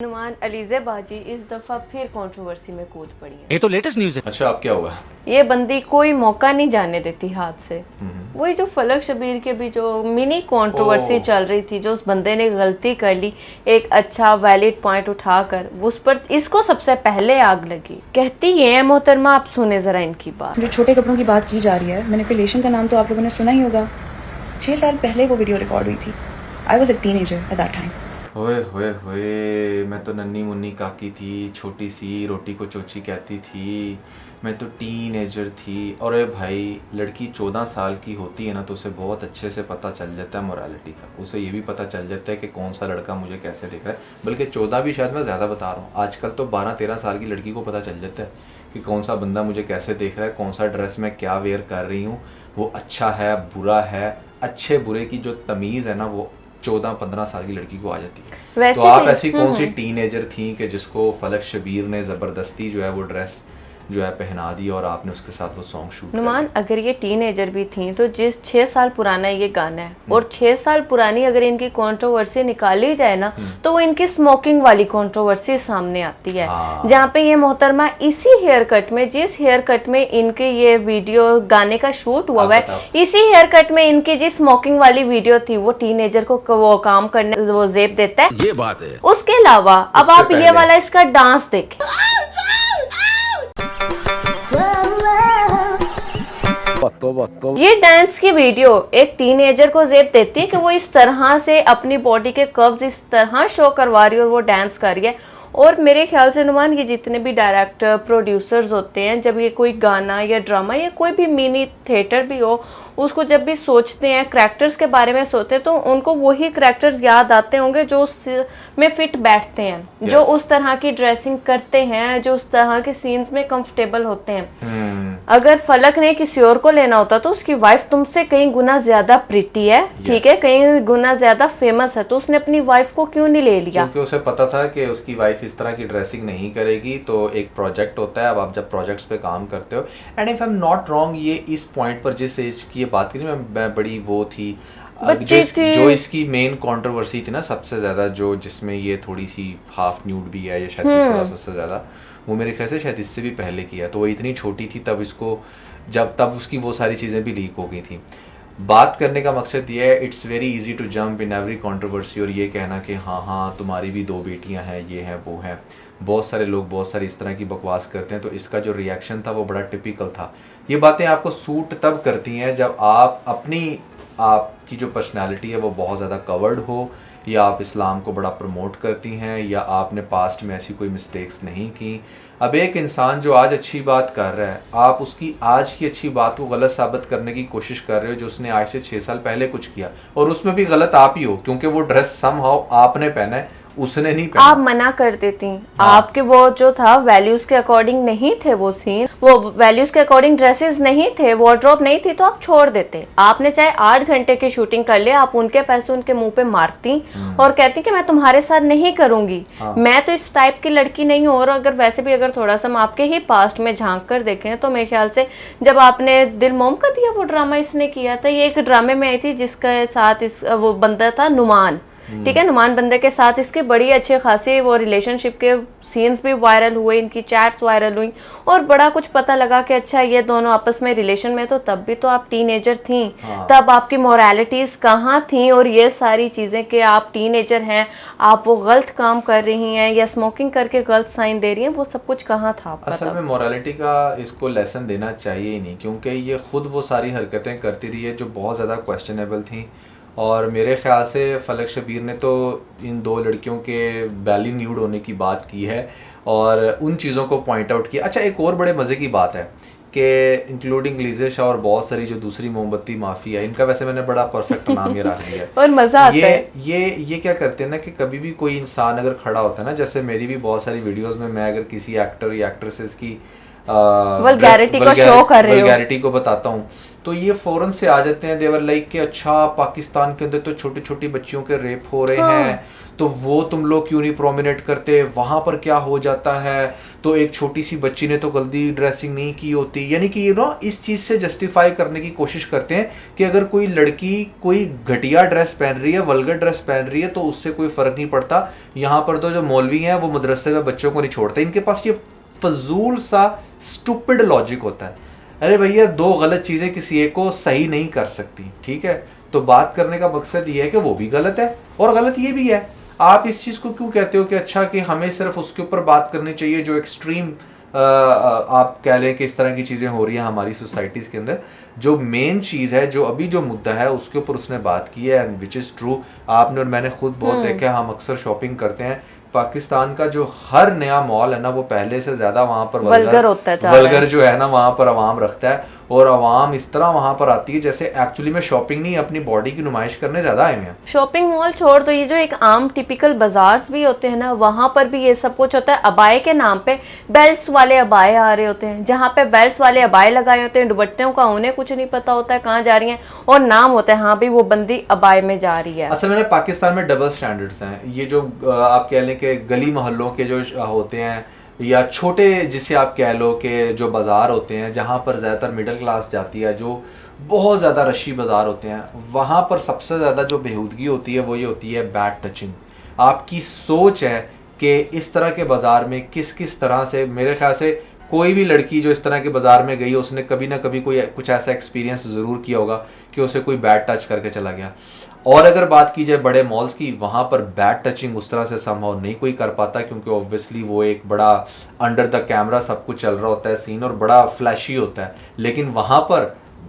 नुमान अलीज़े बाजी इस दफा फिर कंट्रोवर्सी में कूद पड़ी है। ये तो लेटेस्ट न्यूज़ है। अच्छा, अब क्या हुआ? ये बंदी कोई मौका नहीं जाने देती हाथ से। वही जो फलक शबीर के भी जो मिनी कंट्रोवर्सी चल रही थी, जो उस बंदे ने गलती कर ली एक अच्छा वैलिड पॉइंट उठाकर, उस पर इसको सबसे पहले आग लगी। कहती है मोहतरमा, आप सुने जरा इनकी बात। जो छोटे कपड़ों की बात की जा रही है, मैनिपुलेशन का नाम तो आप लोगों ने सुना ही होगा। 6 साल पहले वो वीडियो रिकॉर्ड हुई थी। I was a teenager at that time. होए होए होए, मैं तो नन्ही मुन्नी काकी थी, छोटी सी रोटी को चोची कहती थी। मैं तो टीनेजर थी। और भाई, लड़की 14 साल की होती है ना, तो उसे बहुत अच्छे से पता चल जाता है मोरालिटी का। उसे ये भी पता चल जाता है कि कौन सा लड़का मुझे कैसे देख रहा है। बल्कि 14 भी शायद मैं ज़्यादा बता रहा हूँ। आजकल तो 12-13 साल की लड़की को पता चल जाता है कि कौन सा बंदा मुझे कैसे देख रहा है, कौन सा ड्रेस में क्या वेयर कर रही हूँ, वो अच्छा है बुरा है। अच्छे बुरे की जो तमीज़ है ना, वो 14-15 साल की लड़की को आ जाती है। तो आप ऐसी कौन सी टीनेजर थी कि जिसको फलक शबीर ने ज़बरदस्ती जो है वो ड्रेस जो है पहना दी और आपने उसके साथ वो सॉन्ग शूट कर नुमान, अगर ये टीनेजर भी थी तो जिस 6 साल पुराना ये गाना है और 6 साल पुरानी अगर इनकी कंट्रोवर्सी निकाली जाए ना, तो वो इनकी स्मोकिंग वाली कंट्रोवर्सी सामने आती है। जहाँ पे ये मोहतरमा इसी हेयर कट में, जिस हेयर कट में इनके ये वीडियो गाने का शूट हुआ है, इसी हेयर कट में इनकी जिस स्मोकिंग वाली वीडियो थी, वो टीनेजर को वो काम करने वो जेब देता है। ये बात है। उसके अलावा अब आप ये वाला इसका डांस देखें। ये डांस की वीडियो एक टीनेजर को जेब देती है कि वो इस तरह से अपनी बॉडी के कर्व्स इस तरह शो करवा रही है और वो डांस कर रही है। और मेरे ख्याल से नुमान, ये जितने भी डायरेक्टर प्रोड्यूसर्स होते हैं, जब ये कोई गाना या ड्रामा या कोई भी मिनी थिएटर भी हो, उसको जब भी सोचते हैं, करैक्टर्स के बारे में सोचते हैं, तो उनको वही करैक्टर्स याद आते होंगे जो में फिट बैठते हैं, जो उस तरह की ड्रेसिंग करते हैं, जो उस तरह के सीन्स में कंफर्टेबल होते हैं। अगर फलक ने किसी और को लेना होता तो उसकी वाइफ तुमसे कहीं गुना ज्यादा प्रिटी है, ठीक है, कहीं गुना ज्यादा फेमस है, तो उसने अपनी वाइफ को क्यों नहीं ले लिया? क्योंकि उसे पता था कि उसकी वाइफ इस तरह की ड्रेसिंग नहीं करेगी। तो एक प्रोजेक्ट होता है, अब आप जब प्रोजेक्ट्स पे काम करते हो, and if I am not wrong, ये इस पॉइंट पर जिस एज की बात करी, मैं बड़ी वो थी जो इसकी मेन कंट्रोवर्सी थी ना सबसे ज्यादा, जो जिसमें ये थोड़ी सी हाफ न्यूड भी है, ये शायद थोड़ा सा ज्यादा, वो मेरे ख्याल से शायद इससे भी पहले किया। तो वो इतनी छोटी थी तब इसको, तब उसकी वो सारी चीज़ें भी लीक हो गई थी। बात करने का मकसद ये है, it's very easy to jump in every controversy और ये कहना कि हाँ हाँ तुम्हारी भी 2 बेटियां हैं, ये है वो है। बहुत सारे लोग बहुत सारी इस तरह की बकवास करते हैं। तो इसका जो रिएक्शन था वो बड़ा टिपिकल था। ये बातें आपको सूट तब करती हैं जब आपकी जो पर्सनैलिटी है वो बहुत ज़्यादा कवर्ड हो, या आप इस्लाम को बड़ा प्रमोट करती हैं, या आपने पास्ट में ऐसी कोई मिस्टेक्स नहीं की। अब एक इंसान जो आज अच्छी बात कर रहा है, आप उसकी आज की अच्छी बात को गलत साबित करने की कोशिश कर रहे हो, जो उसने आज से 6 साल पहले कुछ किया, और उसमें भी गलत आप ही हो, क्योंकि वो ड्रेस समहाउ आपने पहना है, उसने नहीं पहना। आप मना कर देती। आपके वो जो था वैल्यूज के अकॉर्डिंग नहीं थे वो सीन, वो वैल्यूज के अकॉर्डिंग ड्रेसेस नहीं थे, वार्डरोब नहीं थी, तो आप छोड़ देते। आपने चाहे 8 घंटे की शूटिंग कर ले, आप उनके पैसे उनके मुंह पे मारती और कहती कि मैं तुम्हारे साथ नहीं करूंगी, मैं तो इस टाइप की लड़की नहीं हूँ। और अगर वैसे भी अगर थोड़ा सा हम आपके ही पास्ट में झांक कर देखें, तो मेरे ख्याल से जब आपने दिल मोम कर दिया, वो ड्रामा इसने किया था, ये एक ड्रामे में आई थी जिसके साथ वो बंदा था नुमान, ठीक है, नुमान बंदे के साथ इसके बड़ी अच्छे खासी वो रिलेशनशिप के सीन्स भी वायरल हुए, इनकी चैट्स वायरल हुई और बड़ा कुछ पता लगा कि अच्छा ये दोनों आपस में रिलेशन में। तो तब भी तो आप टीनेजर थी, तब आपकी मोरालिटीज कहाँ थी? और ये सारी चीजें कि आप टीनेजर हैं, आप वो गलत काम कर रही हैं या स्मोकिंग करके गलत साइन दे रही हैं, वो सब कुछ कहाँ था आपका? असल में मोरालिटी का इसको लेसन देना चाहिए ही नहीं, क्योंकि ये खुद वो सारी हरकतें करती रही है जो बहुत ज़्यादा क्वेश्चनेबल थी। और मेरे ख्याल से फलक शबीर ने तो इन 2 लड़कियों के बैली न्यूड होने की बात की है और उन चीज़ों को पॉइंट आउट किया। अच्छा, एक और बड़े मज़े की बात है कि इंक्लूडिंग लीज़े शाह और बहुत सारी जो दूसरी मोमबत्ती माफिया, इनका वैसे मैंने बड़ा परफेक्ट नाम ये रख दिया है और मज़ा आता है। ये क्या करते हैं ना कि कभी भी कोई इंसान अगर खड़ा होता है ना, जैसे मेरी भी बहुत सारी वीडियोज़ में मैं अगर किसी एक्टर या एक्ट्रेसेस की वल्गैरिटी को शो कर रहे हो, वल्गैरिटी को बताता हूँ, तो ये फौरन से आ जाते हैं, देवर लाइक कि अच्छा पाकिस्तान के अंदर तो छोटी छोटी बच्चियों के रेप हो रहे हैं, तो वो तुम लोग क्यों नहीं प्रोमिनेट करते, वहाँ पर क्या हो जाता है, तो एक छोटी सी बच्ची ने तो गलती ड्रेसिंग नहीं की होती। यानी कि इस चीज़ से जस्टिफाई करने की कोशिश करते हैं कि अगर कोई लड़की कोई घटिया ड्रेस पहन रही है, वल्गर ड्रेस पहन रही है, तो उससे कोई फ़र्क नहीं पड़ता। यहाँ पर तो जो मौलवी हैं वो मदरसे में बच्चों को नहीं छोड़ते, इनके पास ये फजूल सा स्टूपिड लॉजिक होता है। अरे भैया, दो गलत चीज़ें किसी एक को सही नहीं कर सकती, ठीक है। तो बात करने का मकसद ये है कि वो भी गलत है और गलत ये भी है। आप इस चीज़ को क्यों कहते हो कि अच्छा कि हमें सिर्फ उसके ऊपर बात करनी चाहिए जो एक्सट्रीम आप कह लें कि इस तरह की चीज़ें हो रही हैं हमारी सोसाइटीज़ के अंदर। जो मेन चीज़ है, जो अभी जो मुद्दा है, उसके ऊपर उसने बात की है, एंड विच इज़ ट्रू। आपने और मैंने खुद बहुत देखा, हम अक्सर शॉपिंग करते हैं, पाकिस्तान का जो हर नया मॉल है ना, वो पहले से ज़्यादा वहाँ पर वल्गर होता है, वल्गर जो है ना वहाँ पर आवाम रखता है, और आवाम इस तरह वहाँ पर आती है जैसे एक्चुअली में शॉपिंग नहीं, अपनी बॉडी की नुमाइश करने ज़्यादा आए हैं। शॉपिंग मॉल छोड़ दो, ये जो एक आम टिपिकल बाजार्स भी होते हैं ना, वहां पर भी ये सब कुछ होता है। अबाए के नाम पे बेल्ट्स वाले अबाए आ रहे होते हैं, जहाँ पे बेल्ट्स वाले अबाए लगाए होते हैं, दुपट्टों का उन्हें कुछ नहीं पता होता है कहाँ जा रही हैं, और नाम होता है हाँ भी वो बंदी अबाए में जा रही है। असल में पाकिस्तान में डबल स्टैंडर्ड्स हैं। ये जो आप कह लें कि गली मोहल्लों के जो होते हैं, या छोटे जिसे आप कह लो कि जो बाज़ार होते हैं जहाँ पर ज़्यादातर मिडिल क्लास जाती है, जो बहुत ज़्यादा रशी बाज़ार होते हैं, वहाँ पर सबसे ज़्यादा जो बेहूदगी होती है वो ये होती है बैड टचिंग। आपकी सोच है कि इस तरह के बाज़ार में किस किस तरह से, मेरे ख्याल से कोई भी लड़की जो इस तरह के बाज़ार में गई, उसने कभी ना कभी कोई कुछ ऐसा एक्सपीरियंस ज़रूर किया होगा कि उसे कोई बैड टच करके चला गया। और अगर बात की जाए बड़े मॉल्स की, वहाँ पर बैड टचिंग उस तरह से संभव नहीं कोई कर पाता, क्योंकि ऑब्वियसली वो एक बड़ा अंडर द कैमरा सब कुछ चल रहा होता है सीन, और बड़ा फ्लैशी होता है। लेकिन वहाँ पर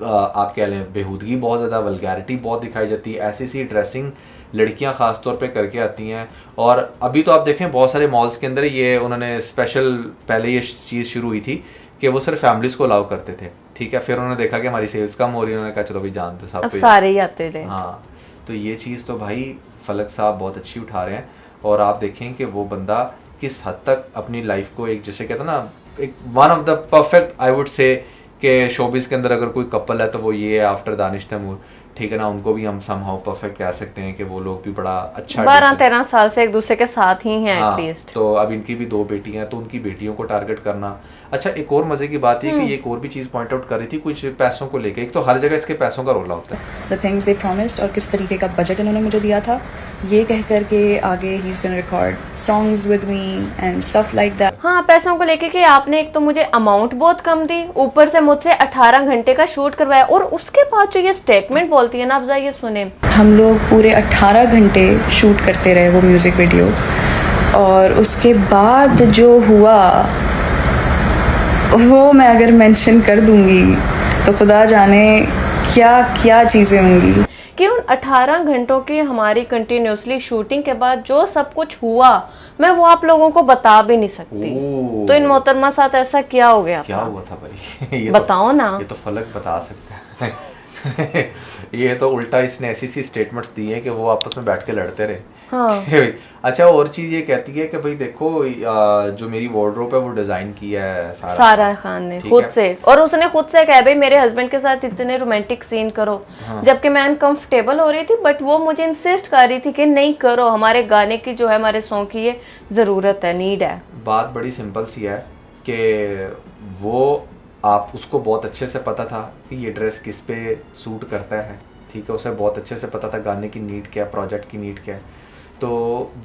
आप कह लें बेहूदगी बहुत ज़्यादा, वल्गैरिटी बहुत दिखाई जाती है। ऐसी सी ड्रेसिंग लड़कियां ख़ास तौर पे करके आती हैं। और अभी तो आप देखें बहुत सारे मॉल्स के अंदर ये उन्होंने स्पेशल, पहले ये चीज़ शुरू हुई थी कि वो सिर्फ फैमिलीज़ को अलाउ करते थे, ठीक है। फिर उन्होंने देखा कि हमारी सेल्स कम हो रही है, उन्होंने कहा चलो भाई जान दो साहब, अब सारे ही आते थे। हाँ, तो ये चीज़ तो भाई फलक साहब बहुत अच्छी उठा रहे हैं। और आप देखें कि वो बंदा किस हद तक अपनी लाइफ को एक, जैसे कहते हैं ना, एक one of the perfect I would say कि शोबिस के अंदर अगर कोई कपल है तो वो ये है आफ्टर दानिश तैमूर, ठीक है ना। उनको भी हम समहाउ परफेक्ट कह सकते हैं कि वो लोग भी बड़ा अच्छा 12-13 साल से एक दूसरे के साथ ही हैं एटलीस्ट। तो अब इनकी भी 2 बेटियां हैं, तो उनकी बेटियों को टारगेट करना। अच्छा, एक और मजे की बात है कि ये एक और भी चीज़ पॉइंट आउट कर रही थी कुछ पैसों को लेके। एक तो हर जगह इसके पैसों का रोला होता है, द थिंग्स दे प्रॉमिस्ड, और किस तरीके का बजट इन्होंने मुझे दिया था, ये कह कर के आगे he is gonna record songs with me and stuff like that. हाँ, पैसों को लेके कि आपने एक तो मुझे अमाउंट बहुत कम दी, ऊपर से मुझसे 18 घंटे का शूट करवाया, और उसके बाद जो ये स्टेटमेंट बोलती है ना, अफजा ये सुने। हम लोग पूरे 18 घंटे शूट करते रहे वो म्यूज़िक वीडियो, और उसके बाद जो हुआ वो मैं अगर मेंशन कर दूंगी तो खुदा जाने क्या क्या चीज़ें होंगी। कि उन 18 घंटों की हमारी कंटिन्यूसली शूटिंग के बाद जो सब कुछ हुआ, मैं वो आप लोगों को बता भी नहीं सकती। तो इन मोहतरमा साथ ऐसा क्या हो गया क्या था? हुआ था भाई? ये बताओ ना। ये तो फलक बता सकता है। ये तो उल्टा इसने ऐसी सी स्टेटमेंट्स दी हैं कि वो आपस में बैठ के लड़ते रहे। हाँ। अच्छा, और चीज़ ये कहती है कि भाई देखो जो मेरी वार्डरोब है वो डिज़ाइन किया है सारा खान ने ठीक खुद है। से, और उसने खुद से कहा भाई मेरे हस्बैंड के साथ इतने रोमांटिक सीन करो। हाँ। जबकि मैं अनकंफर्टेबल हो रही थी, बट वो मुझे इंसिस्ट कर रही थी कि नहीं करो, हमारे गाने की जो है, हमारे सॉन्ग की ये ज़रूरत है, नीड है। बात बड़ी सिंपल सी है कि वो आप उसको बहुत अच्छे से पता था कि ये ड्रेस किस पे सूट करता है, ठीक है। उसे बहुत अच्छे से पता था गाने की नीड क्या है, प्रोजेक्ट की नीड क्या है, तो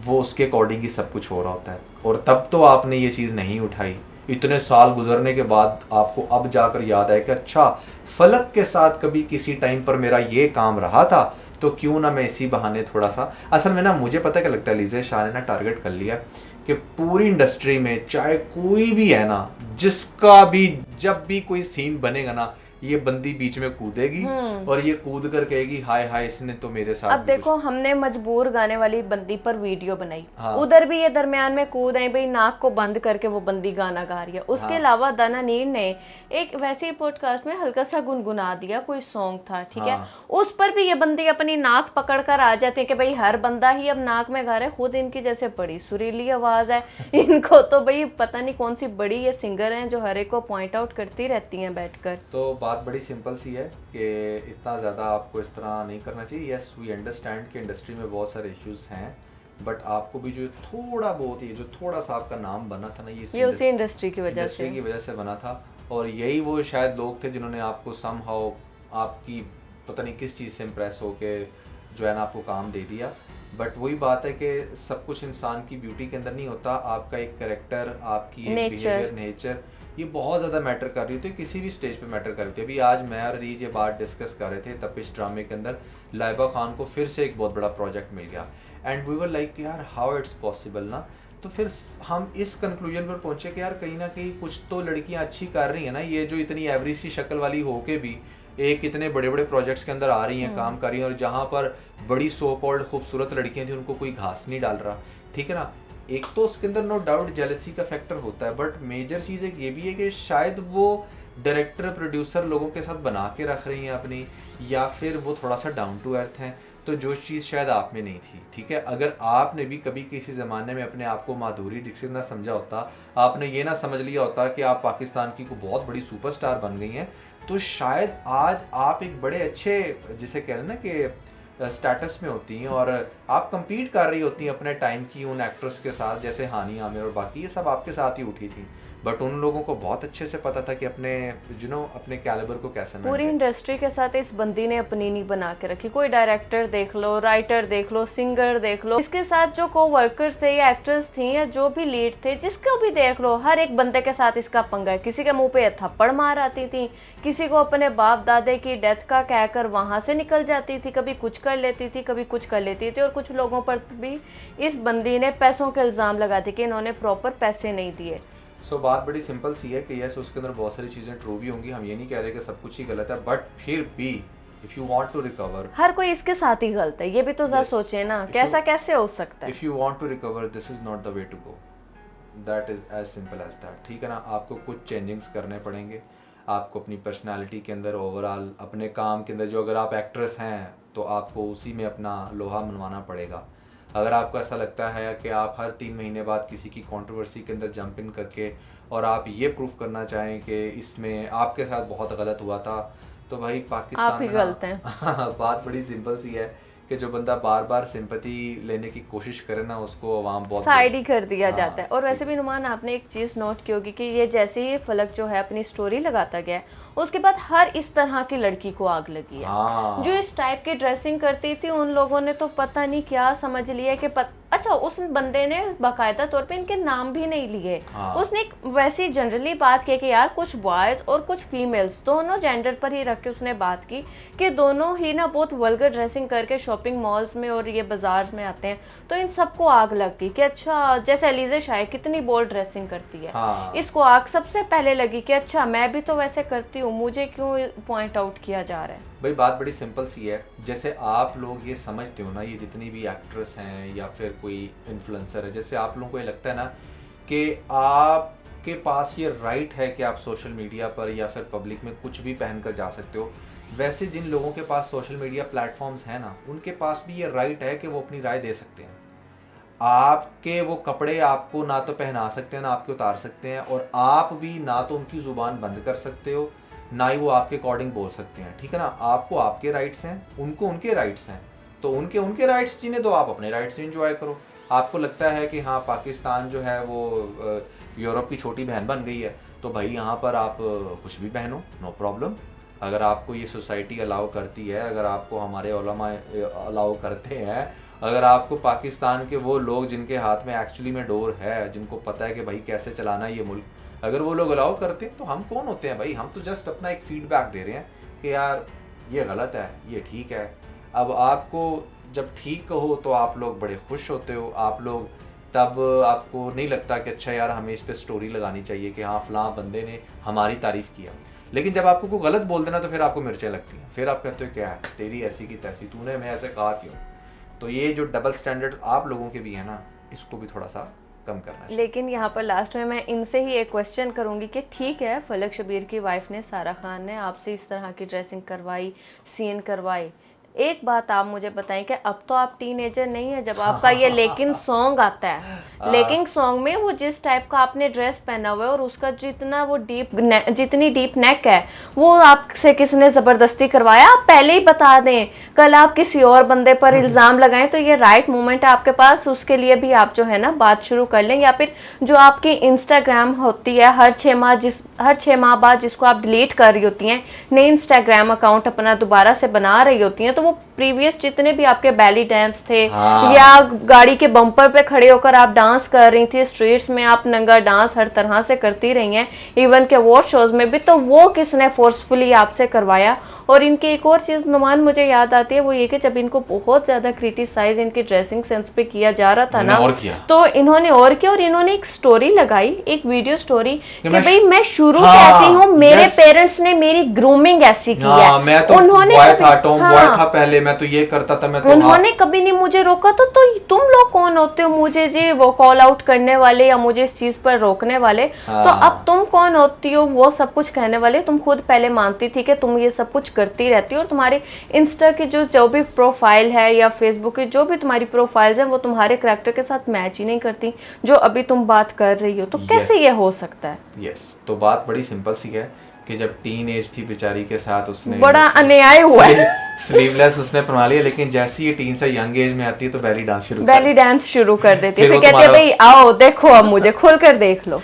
वो उसके अकॉर्डिंग ही सब कुछ हो रहा होता है। और तब तो आपने ये चीज़ नहीं उठाई, इतने साल गुजरने के बाद आपको अब जाकर याद आया कि अच्छा, फलक के साथ कभी किसी टाइम पर मेरा ये काम रहा था, तो क्यों ना मैं इसी बहाने थोड़ा सा। असल में ना मुझे पता क्या लगता है, लीजिए शाह ने ना टारगेट कर लिया कि पूरी इंडस्ट्री में चाहे कोई भी है ना, जिसका भी जब भी कोई सीन बनेगा ना, ये बंदी बीच में कूदेगी और ये कूद कर कहेगी हाय हाय इसने तो मेरे साथ। अब देखो, हमने मजबूर गाने वाली बंदी पर वीडियो बनाई। हाँ। उधर भी ये दरमियान में कूद आई, भाई नाक को बंद करके वो बंदी गाना गा रही है। उसके हाँ। अलावा दाना नीर ने एक वैसे ही पॉडकास्ट में हल्का सा गुनगुना दिया, कोई सॉन्ग था, ठीक है। हाँ। उस पर भी ये बंदी अपनी नाक पकड़ कर आ जाते हैं कि भाई हर बंदा ही अब नाक में गा रहा है। खुद इनकी जैसे बड़ी सुरीली आवाज है, इनको तो भाई पता नहीं कौन सी बड़ी ये सिंगर हैं जो हर एक को पॉइंट आउट करती रहती हैं बैठकर। तो बात बड़ी सिंपल सी है कि इतना ज़्यादा आपको इस तरह नहीं करना चाहिए। यस, वी अंडरस्टैंड कि इंडस्ट्री में बहुत सारे इश्यूज हैं, बट आपको भी जो थोड़ा बहुत ही जो थोड़ा सा आपका नाम बना था ना, ये उसी इंडस्ट्री की वजह इंडस्ट्री से। की वजह से बना था। और यही वो शायद लोग थे जिन्होंने आपको समहाउ आपकी पता नहीं किस चीज़ से इम्प्रेस होके जो है ना आपको काम दे दिया। बट वही बात है कि सब कुछ इंसान की ब्यूटी के अंदर नहीं होता, आपका एक करेक्टर, आपकी एक बिहेवियर, नेचर, ये बहुत ज़्यादा मैटर कर रही होती है, किसी भी स्टेज पे मैटर कर रही होती है। अभी आज मैं और रीज ये बात डिस्कस कर रहे थे तपिश ड्रामे के अंदर, लाइबा खान को फिर से एक बहुत बड़ा प्रोजेक्ट मिल गया एंड वी वर लाइक यार हाउ इट्स पॉसिबल ना। तो फिर हम इस कंक्लूजन पर पहुंचे कि यार कहीं ना कहीं कुछ तो लड़कियां अच्छी कर रही हैं ना, ये जो इतनी एवरेज सी शक्ल वाली होके भी एक इतने बड़े बड़े प्रोजेक्ट्स के अंदर आ रही हैं, काम कर रही हैं, और जहाँ पर बड़ी सो कॉल्ड खूबसूरत लड़कियां थी उनको कोई घास नहीं डाल रहा, ठीक है ना। एक तो उसके अंदर नो डाउट जेलसी का फैक्टर होता है, बट मेजर चीज़ एक ये भी है कि शायद वो डायरेक्टर प्रोड्यूसर लोगों के साथ बना के रख रही हैं अपनी, या फिर वो थोड़ा सा डाउन टू अर्थ हैं, तो जो चीज़ शायद आप में नहीं थी, ठीक है। अगर आपने भी कभी किसी ज़माने में अपने आप को माधुरी दीक्षित ना समझा होता, आपने ये ना समझ लिया होता कि आप पाकिस्तान की को बहुत बड़ी सुपरस्टार बन गई हैं, तो शायद आज आप एक बड़े अच्छे जिसे कह रहे हैं ना कि स्टेटस में होती हैं और आप compete कर रही होती हैं अपने टाइम की उन एक्ट्रेस के साथ, जैसे हानी आमिर और बाकी ये सब आपके साथ ही उठी थी। बट उन लोगों को बहुत अच्छे से पता था कि अपने अपने कैलिबर को कैसे पूरी इंडस्ट्री के साथ इस बंदी ने अपनी नहीं बना के रखी। कोई डायरेक्टर देख लो, राइटर देख लो, सिंगर देख लो, इसके साथ जो को वर्कर्स थे या एक्टर्स थी या जो भी लीड थे, जिसको भी देख लो, हर एक बंदे के साथ इसका पंगा है। किसी के मुंह पे थप्पड़ मार आती थी, किसी को अपने बाप दादे की डेथ का कहकर वहां से निकल जाती थी, कभी कुछ कर लेती थी, कभी कुछ कर लेती थी। और कुछ लोगों पर भी इस बंदी ने पैसों के इल्जाम लगा दिए कि इन्होंने प्रॉपर पैसे नहीं दिए। सो बात बड़ी सिंपल सी है कि यस उसके अंदर बहुत सारी चीज़ें ट्रू भी होंगी, हम ये नहीं कह रहे कि सब कुछ ही गलत है, बट फिर भी if you want to recover, हर कोई इसके साथ ही गलत है, ये भी तो जरा सोचे ना, कैसा कैसे हो सकता है। If you want to recover this is not the way to go, that is as simple as that, ठीक है ना। आपको कुछ चेंजिंग्स करने पड़ेंगे, आपको अपनी पर्सनैलिटी के अंदर, ओवरऑल अपने काम के अंदर, जो अगर आप एक्ट्रेस हैं तो आपको उसी में अपना लोहा मनवाना पड़ेगा। अगर आपको ऐसा लगता है कि आप हर 3 महीने बाद किसी की कंट्रोवर्सी के अंदर जंप इन करके और आप ये प्रूफ करना चाहें कि इसमें आपके साथ बहुत गलत हुआ था, तो भाई पाकिस्तान आप ही गलत हैं। बात बड़ी सिंपल सी है कि जो बंदा बार बार सिंपैथी लेने की कोशिश करे ना, उसको अवाम बहुत साइड ही कर दिया जाता है। और वैसे भी नुमान, आपने एक चीज़ नोट की होगी कि ये जैसे ही फलक जो है अपनी स्टोरी लगाता गया, उसके बाद हर इस तरह की लड़की को आग लगी है। जो इस टाइप की ड्रेसिंग करती थी, उन लोगों ने तो पता नहीं क्या समझ लिया कि अच्छा, उस बंदे ने बाकायदा तौर पे इनके नाम भी नहीं लिए। उसने एक वैसी जनरली बात की कि यार कुछ बॉयज और कुछ फीमेल्स, दोनों जेंडर पर ही रख के उसने बात की कि दोनों ही ना बहुत वल्गर ड्रेसिंग करके शॉपिंग मॉल्स में और ये बाजार में आते हैं, तो इन सबको आग लग गई कि अच्छा, जैसे अलीज़ा शाह कितनी बोल्ड ड्रेसिंग करती है, इसको आग सबसे पहले लगी कि अच्छा मैं भी तो वैसे करती हूँ, मुझे क्यों पॉइंट आउट किया जा रहा है। भाई बात बड़ी सिंपल सी है, जैसे आप लोग ये समझते हो ना, ये जितनी भी एक्ट्रेस हैं या फिर कोई इन्फ्लुएंसर है, जैसे आप लोगों को ये लगता है ना कि आपके पास ये राइट है कि आप सोशल मीडिया पर या फिर पब्लिक में कुछ भी पहन कर जा सकते हो, वैसे जिन लोगों के पास सोशल मीडिया प्लेटफॉर्म्स हैं ना, उनके पास भी ये राइट है कि वो अपनी राय दे सकते हैं। आपके वो कपड़े आपको ना तो पहना सकते हैं, ना आपके उतार सकते हैं, और आप भी ना तो उनकी ज़ुबान बंद कर सकते हो, ना ही वो आपके अकॉर्डिंग बोल सकते हैं, ठीक है ना। आपको आपके राइट्स हैं, उनको उनके राइट्स हैं, तो उनके उनके राइट्स जीने दो, आप अपने राइट्स एंजॉय करो। आपको लगता है कि हाँ पाकिस्तान जो है वो यूरोप की छोटी बहन बन गई है, तो भाई यहाँ पर आप कुछ भी पहनो, नो प्रॉब्लम। अगर आपको ये सोसाइटी अलाउ करती है, अगर आपको हमारे उलमा अलाउ करते हैं, अगर आपको पाकिस्तान के वो लोग जिनके हाथ में एक्चुअली में डोर है, जिनको पता है कि भाई कैसे चलाना है ये मुल्क, अगर वो लोग अलाउ करते हैं, तो हम कौन होते हैं भाई, हम तो जस्ट अपना एक फीडबैक दे रहे हैं कि यार ये गलत है, ये ठीक है। अब आपको जब ठीक कहो तो आप लोग बड़े खुश होते हो, आप लोग तब आपको नहीं लगता कि अच्छा यार हमें इस पर स्टोरी लगानी चाहिए कि हाँ फलां बंदे ने हमारी तारीफ़ किया। लेकिन जब आपको कोई गलत बोल देना तो फिर आपको मिर्चें लगती हैं, फिर आप कहते हो क्या है तेरी ऐसी की तैसी, तूने मैं ऐसे कहा क्यों। तो ये जो डबल स्टैंडर्ड आप लोगों के भी है ना, इसको भी थोड़ा सा कम करना चाहिए। लेकिन यहाँ पर लास्ट में मैं इनसे ही एक क्वेश्चन करूंगी कि ठीक है, फलक शबीर की वाइफ ने, सारा खान ने आपसे इस तरह की ड्रेसिंग करवाई, सीन करवाई, एक बात आप मुझे बताएं कि अब तो आप टीनेजर नहीं है जब आपका ये लेकिन सॉन्ग आता है। लेकिन सॉन्ग में वो जिस टाइप का आपने ड्रेस पहना हुआ है और उसका जितना वो जितनी डीप नेक है वो आपसे किसने जबरदस्ती करवाया, आप पहले ही बता दें। कल आप किसी और बंदे पर इल्जाम लगाएं तो ये राइट मोमेंट है आपके पास, उसके लिए भी आप जो है ना बात शुरू कर लें। या फिर जो आपकी इंस्टाग्राम होती है हर 6 माह बाद जिसको आप डिलीट कर रही होती हैं, नई इंस्टाग्राम अकाउंट अपना दोबारा से बना रही होती हैं, तो वो प्रीवियस जितने भी आपके बैली डांस थे या गाड़ी के बम्पर पे खड़े होकर आप डांस कर रही थी, स्ट्रीट्स में आप नंगा डांस हर तरह से करती रही हैं, इवन के अवार्ड शोज में भी, तो वो किसने फोर्सफुली आपसे करवाया। और इनकी एक और चीज नुमान मुझे याद आती है, वो ये कि जब इनको बहुत ज्यादा क्रिटिसाइज इनकी ड्रेसिंग सेंस पे किया जा रहा था ना, तो इन्होंने और किया और इन्होंने एक स्टोरी लगाई, एक वीडियो स्टोरी कि भाई मैं शुरू से ऐसी हूँ, मेरे पेरेंट्स ने मेरी ग्रूमिंग ऐसी की है। मैं तो उन्होंने बॉय था, टॉम बॉय था पहले, मैं तो ये करता था, मैं तो उन्होंने कभी नहीं मुझे रोका। तो तुम लोग कौन होते हो मुझे जी वो कॉल आउट करने वाले या मुझे इस चीज पर रोकने वाले? तो अब तुम कौन होती हो वो सब कुछ कहने वाले? तुम खुद पहले मानती थी कि तुम ये सब कुछ करती रहती हो और तुम्हारे इंस्टा की जो भी प्रोफाइल है या फेसबुक की जो भी तुम्हारी प्रोफाइल्स हैं वो तुम्हारे कैरेक्टर के साथ मैच ही नहीं करती जो अभी तुम बात कर रही हो। तो कैसे ये हो सकता है? यस, तो बात बड़ी सिंपल सी है कि जब टीन एज थी बेचारी के साथ उसने बड़ा अन्याय हुआ है। स्लीवलेस उसने पहना लिया, लेकिन जैसे ही टीन से यंग एज में आती है तो बेली डांस शुरू कर देती है। फिर कहती है भाई आओ देखो अब मुझे खोल कर देख लो।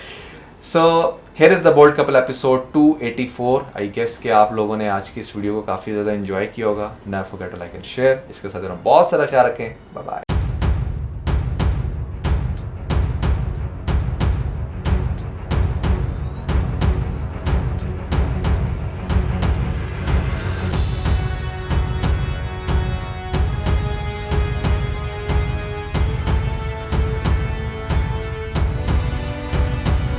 So here is the bold couple episode 284। I guess कि आप लोगों ने आज की इस वीडियो को काफी ज्यादा एंजॉय किया होगा। Never forget to like and share. इसके साथ बहुत सारा ख्याल रखें। Bye bye.